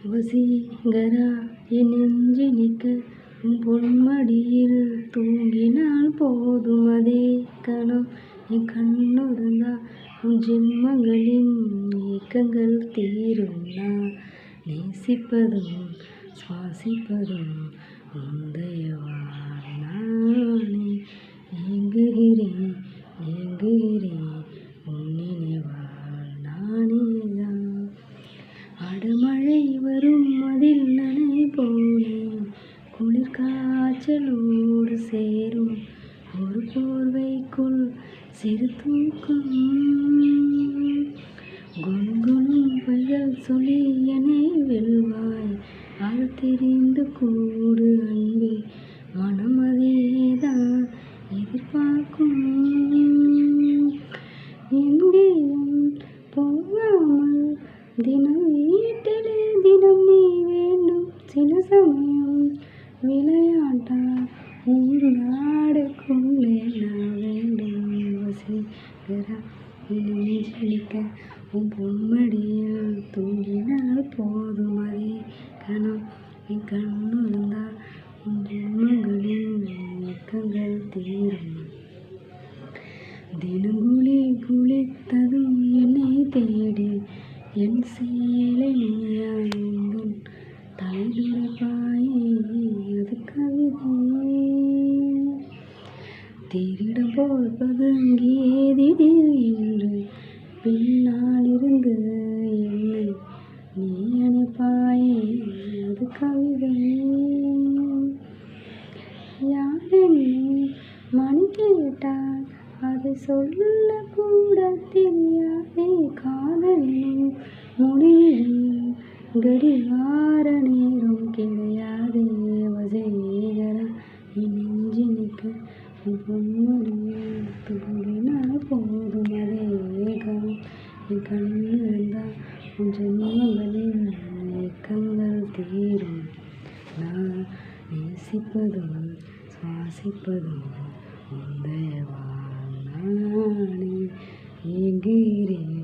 வசீகரா என் நெஞ்சினிக்க உன் பொன்மடியில் தூங்கினால் போதும் அதே கணம் என் கண்ணுறந்தா உன் ஜென்மங்களின் ஏக்கங்கள் தீரும் நான் நேசிப்பதும் சுவாசிப்பதும் முந்தையவாள் நானே ஏங்குகிறேன் ஏங்குகிறேன் உன் நினைவாள் நானேதான் அடமழை வரும் அதில் நனை போனேன் குளிர் காய்ச்சலோடு சேரும் ஒரு போர்வைக்குள் சிறு தூக்கம் குன்குனும் பைகள் சொல்லி என்னை வெல்வாய் அது தெரிந்து கூடு அன்பே மனம் அதேதான் எதிர்பார்க்கும் எங்கேயும் போகாமல் தினம் வீட்டிலே தினம் நீ வேண்டும் சில சமயம் விளையாட்டா ஊர் நாடுக்குள்ளே நான் வேண்டும் வசீகரா நெஞ்சலிக்க உன் பொன்மடியில் தூங்கினால் போதும் அதே கணம் என் கண்ணுறந்தா உன் ஜென்மங்களின் ஏக்கங்கள் தீரும் தினம் குளித்ததும் என்னை தேடி என் சேலை நீயாயுங்கள் தலைதுறப்பாயே அது கவிதை திருடம் போல் பதுங்கியே திடீர் என்று பின்னால் இருந்து என்னை நீ அணைப்பாயே அது கவிதை யாரென்னை மணி கேட்டால் அதை சொல்லக்கூட தெரியாதே காதலின் முடிவில் கடிகார நேரம் கிடையாதே வசீகரா என் நெஞ்சினிக்க உன் பொன்மடியில் தூங்கினால் போதும் அதே கணம் என் கண்ணிருந்தா உன் ஜென்மங்களின் ஏக்கங்கள் தீரும் நான் நேசிப்பதும் சுவாசிப்பதும் முந்தையவாள் நானே ஏங்குகிறேன்